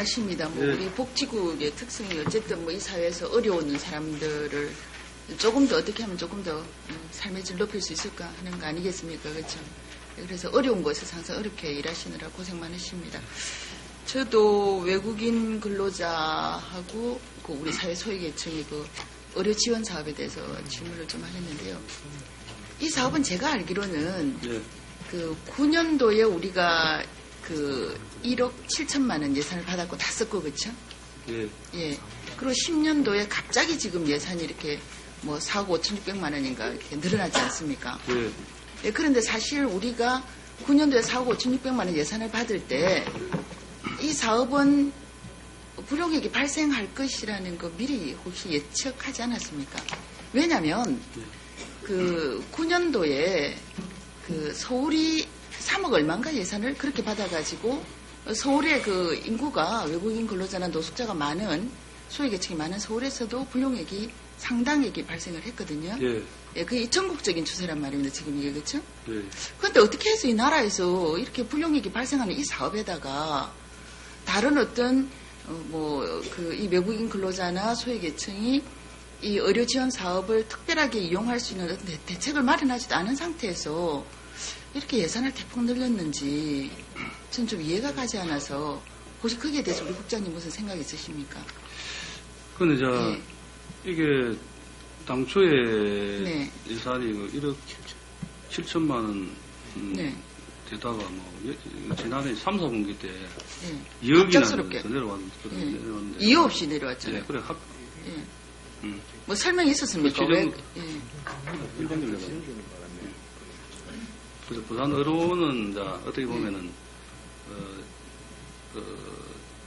아십니다. 뭐 네. 우리 복지국의 특성이 어쨌든 뭐 이 사회에서 어려운 사람들을 조금 더 어떻게 하면 조금 더 삶의 질 높일 수 있을까 하는 거 아니겠습니까? 그렇죠? 그래서 어려운 곳에서 항상 어렵게 일하시느라 고생 많으십니다. 저도 외국인 근로자하고 그 우리 사회 소외계층의 그 의료 지원 사업에 대해서 질문을 좀 하셨는데요. 이 사업은 제가 알기로는 예. 그 9년도에 우리가 그 1억 7천만 원 예산을 받았고 다 썼고 그렇죠? 예. 예. 그리고 10년도에 갑자기 지금 예산이 이렇게 뭐 4억 5,600만 원인가 이렇게 늘어나지 않습니까? 예. 예, 그런데 사실 우리가 9년도에 4억 5,600만 원 예산을 받을 때 이 사업은 불용액이 발생할 것이라는 거 미리 혹시 예측하지 않았습니까? 왜냐하면 그 9년도에 그 서울이 3억 얼마인가 예산을 그렇게 받아가지고 서울의 그 인구가 외국인 근로자나 노숙자가 많은 소외계층이 많은 서울에서도 불용액이 상당액이 발생을 했거든요. 예. 예, 그게 전국적인 추세란 말입니다. 지금 이게 그렇죠? 예. 그런데 어떻게 해서 이 나라에서 이렇게 불용액이 발생하는 이 사업에다가 다른 어떤 이 외국인 근로자나 소외계층이 이 의료 지원 사업을 특별하게 이용할 수 있는 어떤 대책을 마련하지도 않은 상태에서 이렇게 예산을 대폭 늘렸는지 전 좀 이해가 가지 않아서 혹시 거기에 대해서 우리 국장님 무슨 생각 있으십니까? 근데 예. 이게 당초에 네. 예산이 1억 7천만 원 네. 되다가 지난해 3, 4분기 때 예. 2억이나 갑작스럽게. 더 내려왔는데. 이유 없이 내려왔잖아요. 예, 그래 예. 뭐 설명이 있었습니까? 그 왜? 지금- 예. 일반적으로 내려왔는데. 그래서 부산 의료는 이제 어떻게 보면은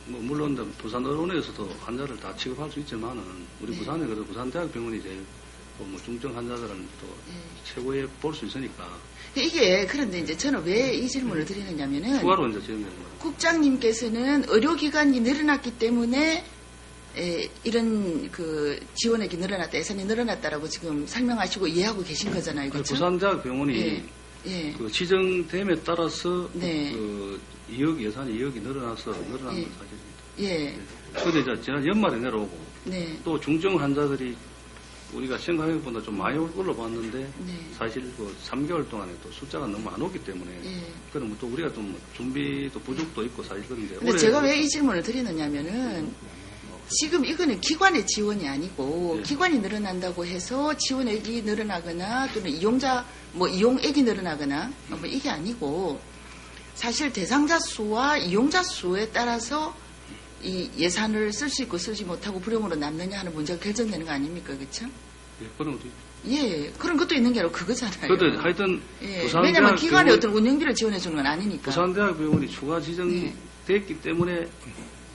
물론 부산 의료원에서도 환자를 다 취급할 수 있지만은 우리 네. 부산에 그래도 부산대학병원이 제일 뭐 중증 환자들은 또 최고에 볼 수 있으니까 이게 그런데 이제 저는 왜 이 질문을 드리느냐면은 추가로 이제 지금 국장님께서는 의료기관이 늘어났기 때문에 이런 그 지원액이 늘어났다, 예산이 늘어났다라고 지금 설명하시고 이해하고 계신 거잖아요, 그렇죠? 부산대학병원이 예. 예. 그 지정됨에 따라서 네. 그 2억 예산이 2억이 늘어난 건 예. 사실입니다. 예. 그런데 이제 지난 연말에 내려오고 네. 또 중증 환자들이 우리가 생각한 것보다 좀 많이 올 걸로 봤는데 네. 사실 그 3개월 동안에 또 숫자가 너무 안 오기 때문에 예. 그러면 또 우리가 좀 준비도 부족도 있고 사실 그런데 근데 제가 왜 이 질문을 드리느냐면은 지금 이거는 기관의 지원이 아니고 예. 기관이 늘어난다고 해서 지원액이 늘어나거나 또는 이용액이 늘어나거나 뭐 이게 아니고 사실 대상자 수와 이용자 수에 따라서 이 예산을 쓸 수 있고 쓰지 못하고 불용으로 남느냐 하는 문제가 결정되는 거 아닙니까? 그렇죠? 예, 그런 것도 예, 그런 것도 있는 게 아니라 그거잖아요. 그런데 하여튼 예, 왜냐하면 기관이 어떤 운영비를 지원해 주는 건 아니니까. 부산대학병원이 추가 지정됐기 때문에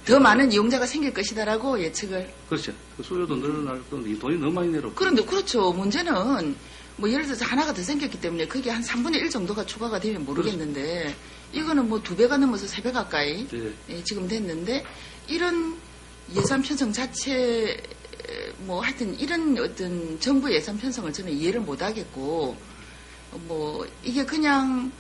더 많은 이용자가 생길 것이다라고 예측을. 그렇죠. 그 수요도 늘어날 건데 이 돈이 너무 많이 내려. 그런데 그렇죠. 문제는 뭐 예를 들어서 하나가 더 생겼기 때문에 그게 한 3분의 1 정도가 추가가 되면 모르겠는데 이거는 뭐 2배 넘어서 3배 가까이 예. 지금 됐는데 이런 예산 편성 자체 뭐 하여튼 이런 어떤 정부 예산 편성을 저는 이해를 못 하겠고 뭐 이게 그냥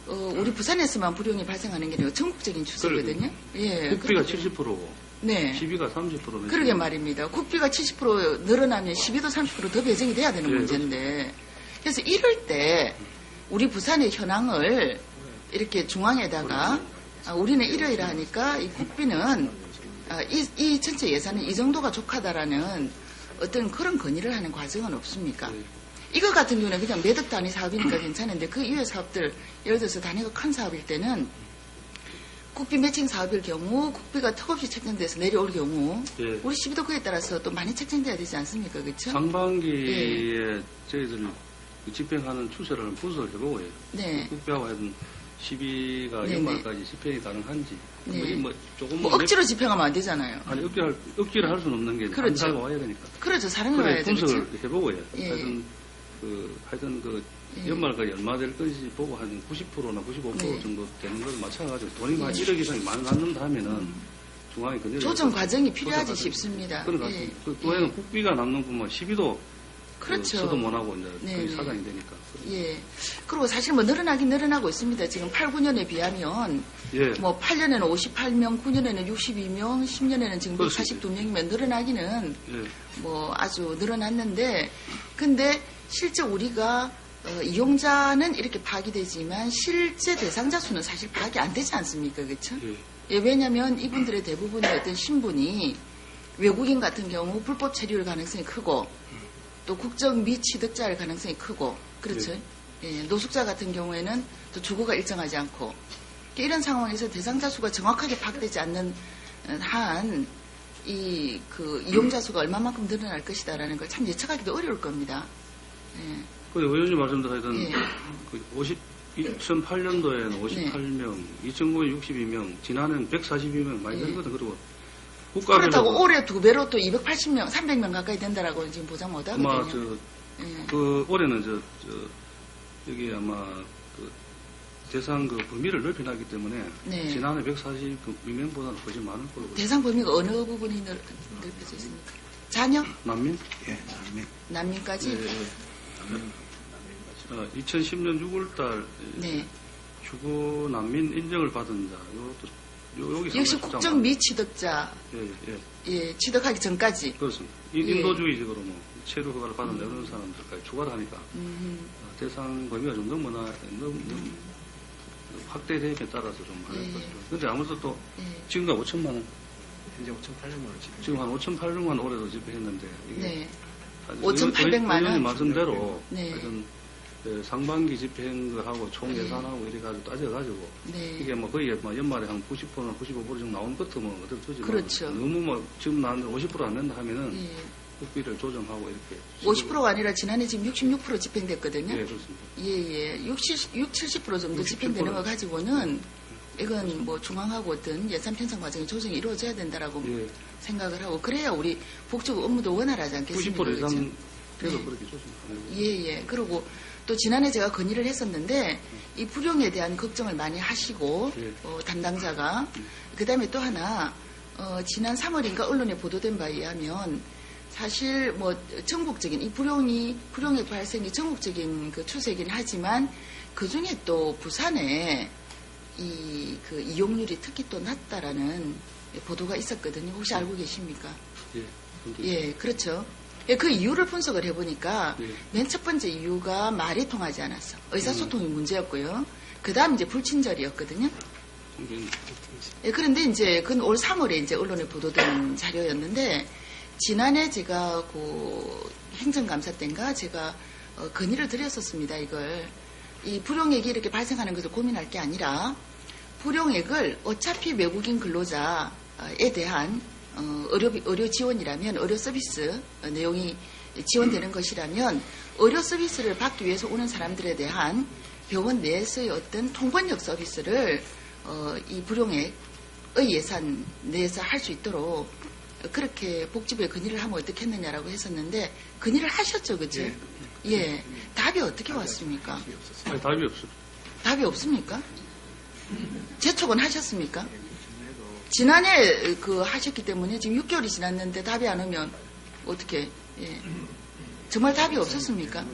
우리 부산에서만 불용이 발생하는 게 아니라 전국적인 추세거든요. 예. 국비가 그렇게 70%고 네. 시비가 30%면 그러게 말입니다. 국비가 70% 늘어나면 시비도 30% 더 배정이 돼야 되는 네, 문제인데 그래서 이럴 때 우리 부산의 현황을 이렇게 중앙에다가 우리는 이러이러하니까 이 국비는 이 전체 예산은 이 정도가 족하다라는 어떤 그런 건의를 하는 과정은 없습니까? 네. 이거 같은 경우는 그냥 매덕 단위 사업이니까 괜찮은데 그 이외의 사업들 예를 들어서 단위가 큰 사업일 때는 국비 매칭 사업일 경우 국비가 턱없이 책정돼서 내려올 경우 예. 우리 시비도 그에 따라서 또 많이 책정돼야 되지 않습니까? 그렇죠? 상반기에 저희들 집행하는 추세를 분석을 해보고 요 네. 국비하고 하여튼 시비가 네네. 연말까지 집행이 가능한지 네. 조금 뭐 억지로 집행하면 안 되잖아요. 아니 억지를 할 수는 없는 게 그렇죠. 사람이 와야 되니까. 그렇죠. 사람이 그래 와야죠. 분석을 그렇죠? 해보고요. 예. 하여튼 예. 연말까지 얼마 될 건지 보고 한 90%나 95% 네. 정도 되는 걸 맞춰가지고 돈이 만 예. 1억 이상이 많이 남는다 하면은 중앙에 그대로 조정 과정이 필요하지 조정 과정이 싶습니다. 그런 것 예. 같습니다. 또 해는 국비가 남는 뿐만 시비도 그렇죠. 저도 못하고 이제 네, 거의 네. 사장이 되니까. 예. 그리고 사실 뭐 늘어나긴 늘어나고 있습니다. 지금 8, 9년에 비하면 예. 뭐 8년에는 58명, 9년에는 62명, 10년에는 지금 그렇습니다. 142명이면 늘어나기는 예. 뭐 아주 늘어났는데, 근데 실제 우리가 이용자는 이렇게 파악이 되지만 실제 대상자 수는 사실 파악이 안 되지 않습니까? 그렇죠? 예. 예, 왜냐하면 이분들의 대부분의 어떤 신분이 외국인 같은 경우 불법 체류일 가능성이 크고 또 국적 미취득자일 가능성이 크고 그렇죠. 예, 노숙자 같은 경우에는 또 주거가 일정하지 않고 이런 상황에서 대상자 수가 정확하게 파악되지 않는 한 이 그 이용자 수가 얼마만큼 늘어날 것이다라는 걸 참 예측하기도 어려울 겁니다. 예. 근데 의원님 말씀대로 예. 그 2008년도에는 58명, 2009년 62명, 지난해는 142명 많이 예. 늘거든. 그리고 국가별로 그렇다고 올해 2배로 또 280명, 300명 가까이 된다라고 지금 보장 못 하거든요. 아마 예. 그 올해는 여기 아마 그 대상 그 범위를 넓혀놨기 때문에 네. 지난해 142명보다는 훨씬 많을 거로 보여요. 대상 범위가 어느 부분이 넓혀져 있습니까? 자녀? 난민? 예, 남미. 난민까지? 예. 2010년 6월달 네. 주거 난민 인정을 받은 자, 여기 역시 국적 미취득자, 예. 예, 취득하기 전까지. 그렇습니다. 예. 인도주의적으로 뭐 체류 허가를 받은 이런 사람들까지 추가를 하니까 음, 대상 범위가 좀 너무 확대됨에 따라서 좀 많을 예. 것이고. 근데 아무래도 또 예. 지금가 5천만 원, 현재 5,800만 원 지금. 지금 한 5,800만 원 올해도 집회했는데 이게 네. 사실 5,800만 원? 의원님 말씀대로 네. 하여튼 상반기 집회한 거하고 총 네. 예산하고 이래 가지고 따져가지고 네. 이게 뭐 거의 뭐 연말에 한 90%나 95% 정도 나오는 것도 뭐 어떨 테지만 그렇죠. 너무 뭐 지금 나는 50%안 된다 하면은 예. 국비를 조정하고 이렇게 50%가 아니라 지난해 지금 66% 집행됐거든요. 예, 그렇습니다. 예. 70% 정도 집행되는 거 가지고는 이건 뭐 중앙하고 어떤 예산 편성 과정이 조정이 이루어져야 된다라고 예, 생각을 하고 그래야 우리 복지부 업무도 원활하지 않겠습니까? 90% 이상 그렇죠? 돼도 네. 그렇게 조정하는 예. 그리고 또 지난해 제가 건의를 했었는데 이 불용에 대한 걱정을 많이 하시고 예. 담당자가 그다음에 또 하나 지난 3월인가 언론에 보도된 바에 의하면 사실 뭐 전국적인 이 불용의 발생이 전국적인 그 추세이긴 하지만 그 중에 또 부산에 이 그 이용률이 특히 또 낮다라는 보도가 있었거든요. 혹시 알고 계십니까? 예, 근데 예, 그렇죠. 예, 그 이유를 분석을 해보니까 예. 맨 첫 번째 이유가 말이 통하지 않았어. 의사소통이 문제였고요. 그 다음 이제 불친절이었거든요. 이게 예, 그런데 이제 그건 올 3월에 이제 언론에 보도된 자료였는데 지난해 제가 그 행정감사 때인가 제가 건의를 드렸었습니다. 이걸 이 불용액이 이렇게 발생하는 것을 고민할 게 아니라 불용액을 어차피 외국인 근로자에 대한 의료 지원이라면 의료 서비스 내용이 지원되는 것이라면 의료 서비스를 받기 위해서 오는 사람들에 대한 병원 내에서의 어떤 통번역 서비스를 이 불용액의 예산 내에서 할 수 있도록 그렇게 복지부에 건의를 하면 어떻겠느냐라고 했었는데 건의를 하셨죠, 그죠? 예. 답이 어떻게 왔습니까? 아니, 답이 없어. 답이 없습니까? 재촉은 하셨습니까? 지난해 그 하셨기 때문에 지금 6개월이 지났는데 답이 안 오면 어떻게? 예. 정말 답이 없었습니까?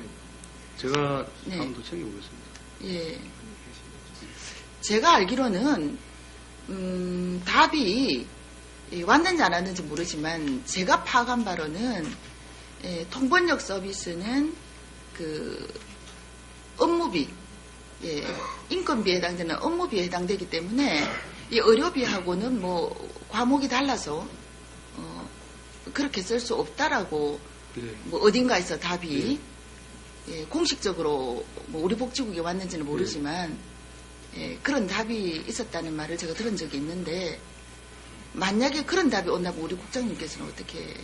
제가 네. 다음도 챙겨보겠습니다. 예. 제가 알기로는 답이 왔는지 안 왔는지 모르지만 제가 파악한 바로는 통번역 서비스는 그 업무비, 인건비에 해당되는 업무비에 해당되기 때문에 이 의료비하고는 뭐 과목이 달라서 그렇게 쓸 수 없다라고 예. 뭐 어딘가에서 답이 공식적으로 뭐 우리 복지국에 왔는지는 모르지만 그런 답이 있었다는 말을 제가 들은 적이 있는데 만약에 그런 답이 온다면 우리 국장님께서는 어떻게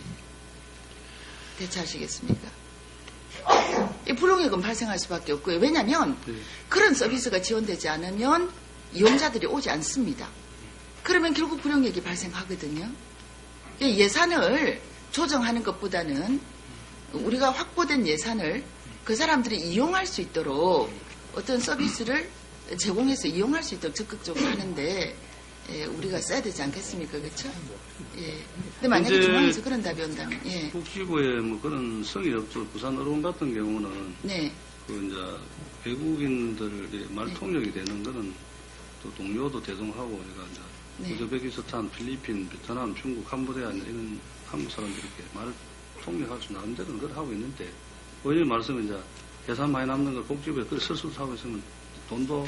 대처하시겠습니까? 이 불용액은 발생할 수밖에 없고요. 왜냐하면 그런 서비스가 지원되지 않으면 이용자들이 오지 않습니다. 그러면 결국 불용액이 발생하거든요. 예산을 조정하는 것보다는 우리가 확보된 예산을 그 사람들이 이용할 수 있도록 어떤 서비스를 제공해서 이용할 수 있도록 적극적으로 하는데 예, 우리가 써야 되지 않겠습니까? 그렇죠? 예. 근데 만약에 이제 중앙에서 그런 답이 온다면, 예. 복지부에 뭐 그런 성의 없죠. 부산 어론 같은 경우는 네. 그 이제 외국인들 말 통역이 되는 거는 또 동료도 대동하고 그러니까 이제 네. 우즈베키스탄, 필리핀, 베트남, 중국, 캄보디아 이런 한국 사람들이 이렇게 말 통역할 수 나름대로 그걸 하고 있는데 의원님 말씀은 이제 예산 많이 남는 걸 복지부에 그걸 쓸 수도 하고 있으면 돈도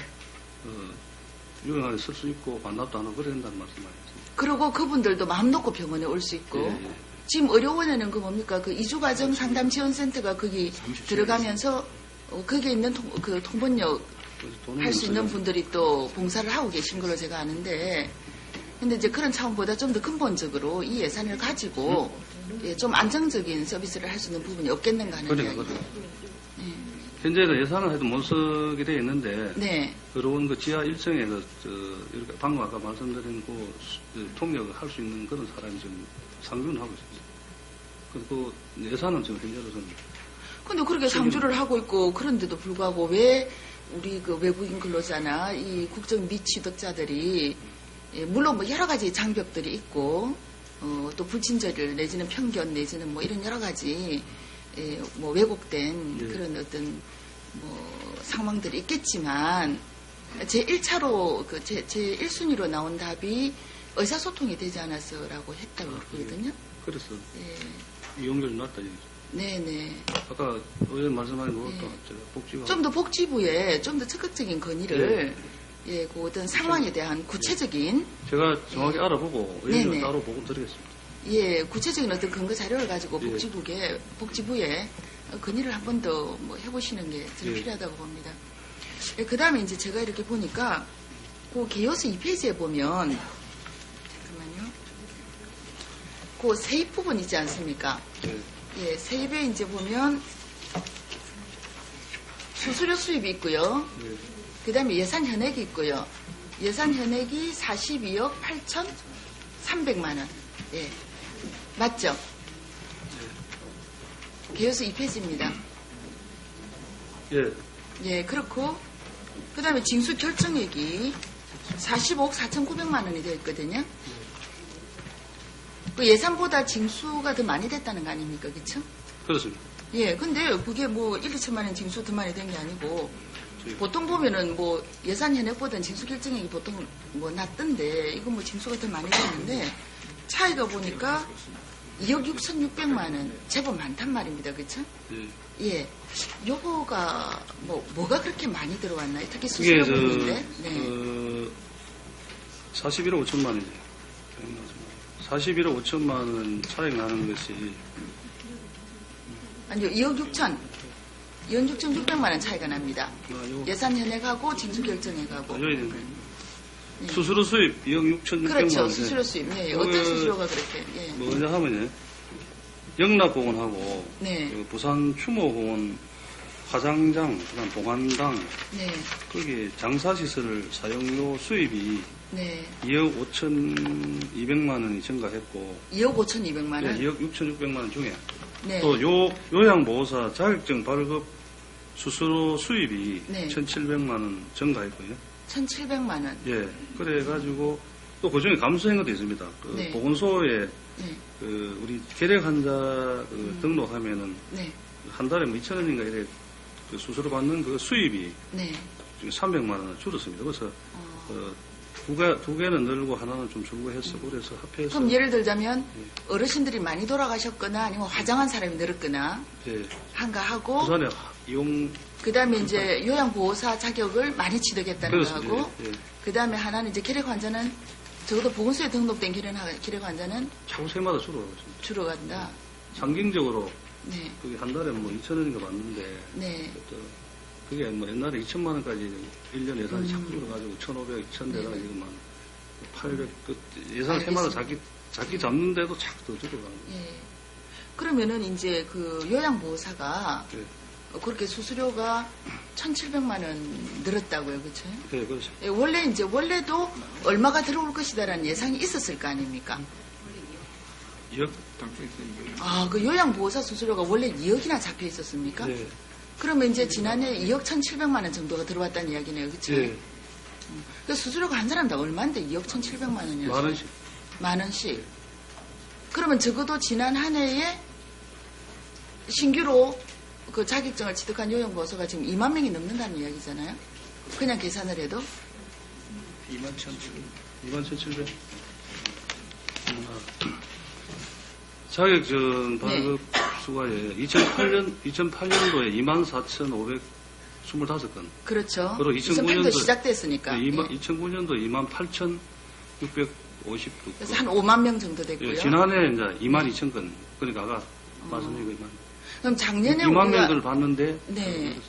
유용하게 쓸 수 있고 반납도 안 하고 그래야 된다는 말씀 아니겠습니까? 그리고 그분들도 마음 놓고 병원에 올 수 있고, 예, 예. 지금 의료원에는 그 뭡니까? 그 이주가정 상담지원센터가 거기 37 들어가면서, 거기에 있는 그 통번역 그래서 돈은 할 수 있는 없어요. 분들이 또 봉사를 하고 계신 걸로 제가 아는데, 근데 이제 그런 차원보다 좀 더 근본적으로 이 예산을 가지고 예, 좀 안정적인 서비스를 할 수 있는 부분이 없겠는가 하는 그러니까, 이야기. 현재는 예산을 해도 못 쓰게 돼 있는데 네, 그런 그 지하 1층에 이렇게 방금 아까 말씀드린 그 통역을 할 수 있는 그런 사람이 지금 상주는 하고 있습니다. 그리고 예산은 지금 현재로서는 근데 그렇게 상주를 하고 있고 그런데도 불구하고 왜 우리 그 외국인 근로자나 이 국적 미취득자들이 예, 물론 뭐 여러 가지 장벽들이 있고 또 불친절 내지는 편견 내지는 뭐 이런 여러 가지 예, 뭐 왜곡된 예. 그런 어떤 뭐 상황들이 있겠지만 제 1차로 제 1순위로 나온 답이 의사소통이 되지 않았어라고 했다고 그러거든요. 그래서 예. 이용률이 낮다 얘기죠. 네네. 아까 의원 말씀하신 것도 예. 제가 복지가 좀 더 복지부에 좀 더 적극적인 건의를 예, 그 어떤 상황에 대한 구체적인 제가 정확히 알아보고 의원님 네네. 따로 보고 드리겠습니다. 예, 구체적인 어떤 근거 자료를 가지고 예. 복지부에 건의를 한 번 더 뭐 해보시는 게 저는 예. 필요하다고 봅니다. 예, 그 다음에 이제 제가 이렇게 보니까 그 개요서 2페이지에 보면 잠깐만요. 그 세입 부분 있지 않습니까? 예. 예, 세입에 이제 보면 수수료 수입이 있고요. 예. 그 다음에 예산 현액이 있고요. 예산 현액이 42억 8,300만 원. 예. 맞죠? 개요서 2페이지입니다. 예. 예, 그렇고, 그 다음에 징수 결정액이 45억 4,900만 원이 되어 있거든요. 그 예산보다 징수가 더 많이 됐다는 거 아닙니까? 그쵸? 그렇습니다. 예, 근데 그게 뭐 1, 2천만 원 징수 더 많이 된 게 아니고, 예. 보통 보면은 뭐 예산 현액보다는 징수 결정액이 보통 뭐 낮던데, 이거 뭐 징수가 더 많이 됐는데, 차이가 보니까 2억 6,600만 원, 제법 많단 말입니다. 그쵸? 예. 예. 요거가, 뭐가 그렇게 많이 들어왔나요? 특히 이게 수수료 부분인데. 네. 41억 5천만 원이죠. 41억 5천만 원 차이 나는 것이 아니요, 2억 6천. 2억 6,600만 원 차이가 납니다. 예산 현액하고 징수 결정액하고. 네. 수수료 수입 2억 6천 6백만 원. 그렇죠. 수수료 수입. 네. 어떤 수수료가 그렇게. 예. 뭐냐 하면요. 영락공원하고 네. 그 부산 추모공원 화장장, 그다음 동안당 네. 거기 장사시설 사용료 수입이 네. 2억 5천 2백만 원이 증가했고 2억 5,200만 원. 2억 6천 6백만 원 중에 네. 또 요양보호사 자격증 발급 수수료 수입이 네. 1,700만 원 증가했고요. 1,700만 원. 예, 그래가지고 또 그중에 감소한 것도 있습니다. 그 네. 보건소에 네. 그 우리 계획 환자 등록하면은 네. 한 달에 뭐 2,000원인가 이래 그 수수료 받는 그 수입이 네. 300만 원을 줄었습니다. 그래서 두 개는 늘고 하나는 좀 줄고 해서 그래서 합해서 그럼 예를 들자면 어르신들이 많이 돌아가셨거나 아니면 화장한 사람이 늘었거나 예, 한가 하고 부산에 이용 그다음에 이제 요양보호사 자격을 많이 취득했다는 거 그렇습니다. 하고 예, 예. 그다음에 하나는 이제 기록 환자는 적어도 보건소에 등록된 기록 환자는 차후 세마다 줄어가고 있습니다. 줄어간다. 상징적으로 네. 그게 한 달에 뭐 2,000원인가 받는데 네. 또 그게 뭐 옛날에 2천만 원까지 1년 예산이 자꾸 줄어가지고 1,500, 2,000대가 네. 지금 한 800, 그 예산 세마다 자기 잡는데도 자꾸 더 줄어가는 거예요. 예. 그러면은 이제 그 요양보호사가 예, 그렇게 수수료가 1,700만 원 늘었다고요, 그렇죠? 예, 그렇죠. 예, 원래도 얼마가 들어올 것이다라는 예상이 있었을 거 아닙니까? 2억? 아, 그 요양보호사 수수료가 원래 2억이나 잡혀 있었습니까? 예, 그러면 이제 지난해 2억 1,700만 원 정도가 들어왔다는 이야기네요, 그렇죠? 예. 그 수수료가 한 사람당 얼마인데 2억 1,700만 원이요. 만 원씩. 만 원씩. 그러면 적어도 지난 한 해에 신규로 그 자격증을 취득한 요양보호사가 지금 2만 명이 넘는다는 이야기잖아요. 그냥 계산을 해도. 21,700. 자격증 발급 수가 2008년도에 24,525건. 그렇죠. 그리고 2008년도 시작됐으니까. 2009년도 28,656건. 그래서 한 5만 명 정도 됐고요. 예, 지난해 이제 22,000건. 그러니까 아까 말씀드린 거 2만. 그럼 작년에 2만 우리가 명들 봤는데. 네.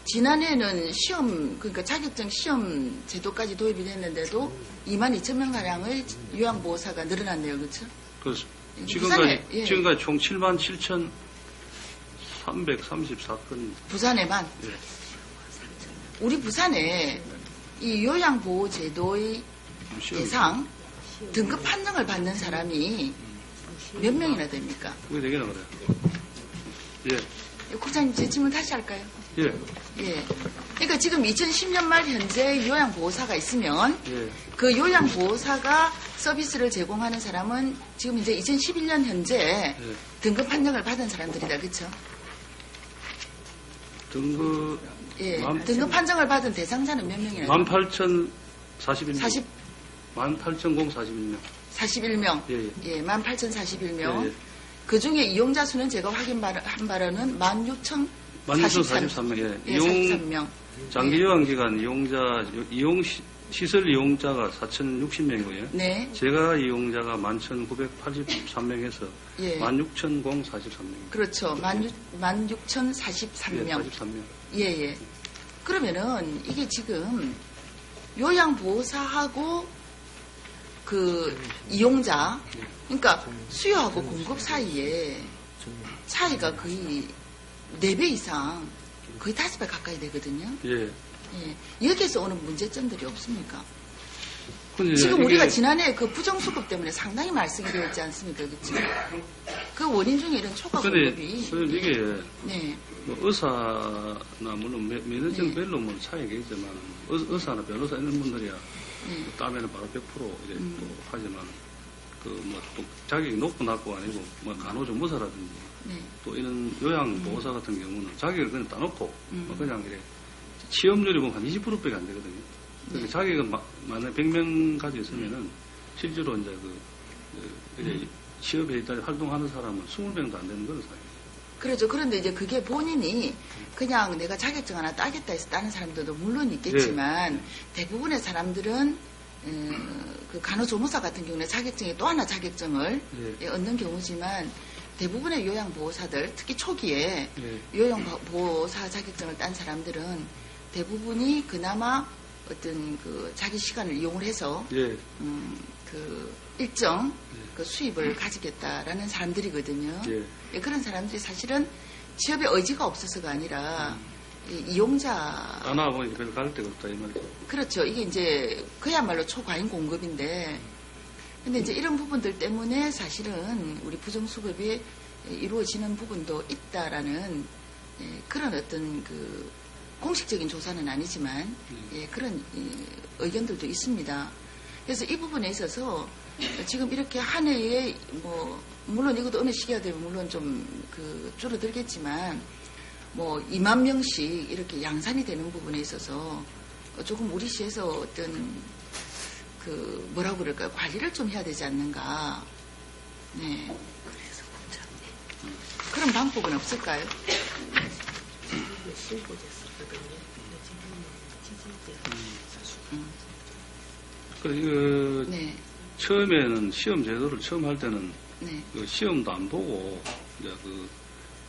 지난해는 시험, 그러니까 자격증 시험 제도까지 도입이 됐는데도 22,000명 가량의 요양보호사가 늘어났네요. 그렇죠? 그렇습니다. 부산에, 지금까지 총 77,334건. 부산에만. 예. 우리 부산에 이 요양보호제도의 대상 등급 판정을 받는 사람이 몇 명이나 됩니까? 그게 되게나 그래요. 예. 국장님 제 질문 다시 할까요? 예. 예. 그러니까 지금 2010년 말 현재 요양보호사가 있으면 예. 그 요양보호사가 서비스를 제공하는 사람은 지금 이제 2011년 현재 예. 등급 판정을 받은 사람들이다. 그렇죠? 등급. 예. 등급 판정을 받은 대상자는 몇 명이나 돼요? 18,041명. 18,041명. 41명. 예, 예. 예, 18,041명. 예, 예. 그 중에 이용자 수는 제가 한 바로는 16,043명. 예. 예, 43명. 장기 요양 기간 시설 이용자가 4,060명이고요. 네. 제가 이용자가 11,983명에서 예. 16,043명. 그렇죠. 16,043명. 예, 43명. 예, 예. 그러면은 이게 지금 요양보호사하고 그 이용자, 그러니까 수요하고 공급 사이에 차이가 거의 4배 이상, 거의 5배 가까이 되거든요. 예. 예. 여기에서 오는 문제점들이 없습니까? 근데 지금 이게 우리가 지난해 그 부정수급 때문에 상당히 말씀이 되었지 않습니까? 그치? 그 원인 중에 이런 초과 공급이. 근데 이게 네. 뭐 의사나 물론 면허증별로 뭐 차이가 있지만 의사나 변호사 이런 분들이야 네. 따면은 바로 100% 이제 또 하지만 그 뭐 또 자격이 높고 낮고 아니고 뭐 간호조무사라든지 네. 또 이런 요양보호사 같은 경우는 자격을 그냥 따놓고 뭐 그냥 이래 취업률이 보면 한 20%밖에 안 되거든요. 네. 자격은 만약 100명 가지고 있으면은 실제로 이제 이제 취업에 일단 활동하는 사람은 20명도 안 되는 거는 사실. 그렇죠. 그런데 이제 그게 본인이 그냥 내가 자격증 하나 따겠다 해서 따는 사람들도 물론 있겠지만 대부분의 사람들은 그 간호조무사 같은 경우는 자격증에 또 하나 자격증을 얻는 경우지만 대부분의 요양보호사들 특히 초기에 요양보호사 자격증을 딴 사람들은 대부분이 그나마 어떤 그 자기 시간을 이용을 해서 그 일정 그 수입을 가지겠다라는 사람들이거든요. 예, 그런 사람들이 사실은 취업에 의지가 없어서가 아니라 이용자 안 와보니까 별로 갈 데가 없다 이 말이죠. 그렇죠. 이게 이제 그야말로 초과인 공급인데 근데 이제 이런 부분들 때문에 사실은 우리 부정수급이 이루어지는 부분도 있다라는 그런 어떤 그 공식적인 조사는 아니지만 그런 의견들도 있습니다. 그래서 이 부분에 있어서 지금 이렇게 한 해에 뭐 물론 이것도 어느 시기가 되면 물론 좀 그 줄어들겠지만 뭐 2만 명씩 이렇게 양산이 되는 부분에 있어서 조금 우리 시에서 어떤 그 뭐라고 그럴까요? 관리를 좀 해야 되지 않는가. 네. 그런 방법은 없을까요? 네. 처음에는 시험 제도를 처음 할 때는 그 시험도 안 보고 이제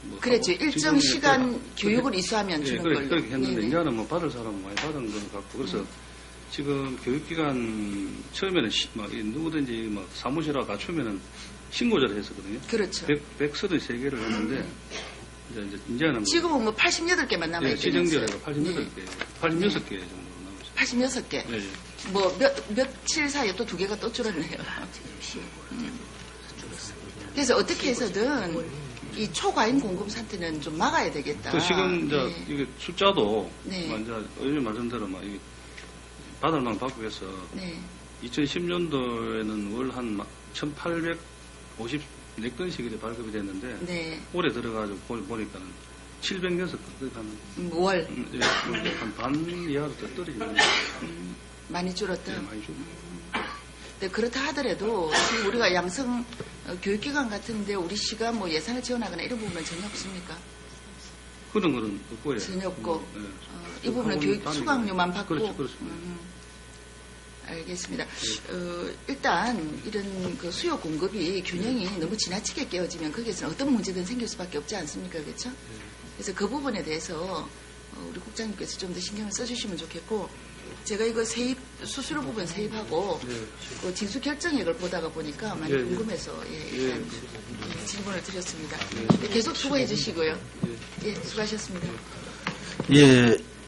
뭐 그랬죠. 일정 시간 교육을 이수하면 주는 걸로. 그렇게 했는데 이제는 뭐 받을 사람은 많이 받은 것 같고 그래서 지금 교육기간 처음에는 누구든지 막 사무실하고 갖추면은 신고자를 했었거든요. 그렇죠. 133개를 했는데 이제는 지금은 뭐 88개만 남아있겠네요. 시정제가 86개 정도 남았어요. 86개. 네. 뭐 며칠 사이에 또 2개가 또 줄었네요. 그래서 어떻게 해서든 이 초과인 공급 상태는 좀 막아야 되겠다. 지금 이제 이게 숫자도 네. 이제 의원님 말씀대로 막 받을 만큼 받고 해서 네. 2010년도에는 월 한 1,854건씩 이렇게 발급이 됐는데 네. 올해 들어가지고 보니까는 700녀석 한, 월 한반 이하로 더 떨어지는 많이 줄었다. 게 많이 좀. 네, 그렇다 하더라도 지금 우리가 양성 교육기관 같은데 우리 시가 뭐 예산을 지원하거나 이런 부분은 전혀 없습니까? 그런 거는 없고요. 전혀 없고 네. 이 부분은 학원 교육 다니고. 수강료만 받고. 그렇죠, 그렇습니다. 알겠습니다. 일단 이런 그 수요 공급이 균형이 너무 지나치게 깨어지면 거기에서는 어떤 문제든 생길 수밖에 없지 않습니까? 그렇죠? 그래서 그 부분에 대해서 우리 국장님께서 좀 더 신경을 써주시면 좋겠고, 제가 이거 세입 수수료 부분 세입하고 네. 그 징수 결정액을 보다가 보니까 많이 예, 예. 궁금해서 일단 예. 질문을 드렸습니다. 예. 네, 계속 수고해 주시고요. 예, 수고하셨습니다. 예,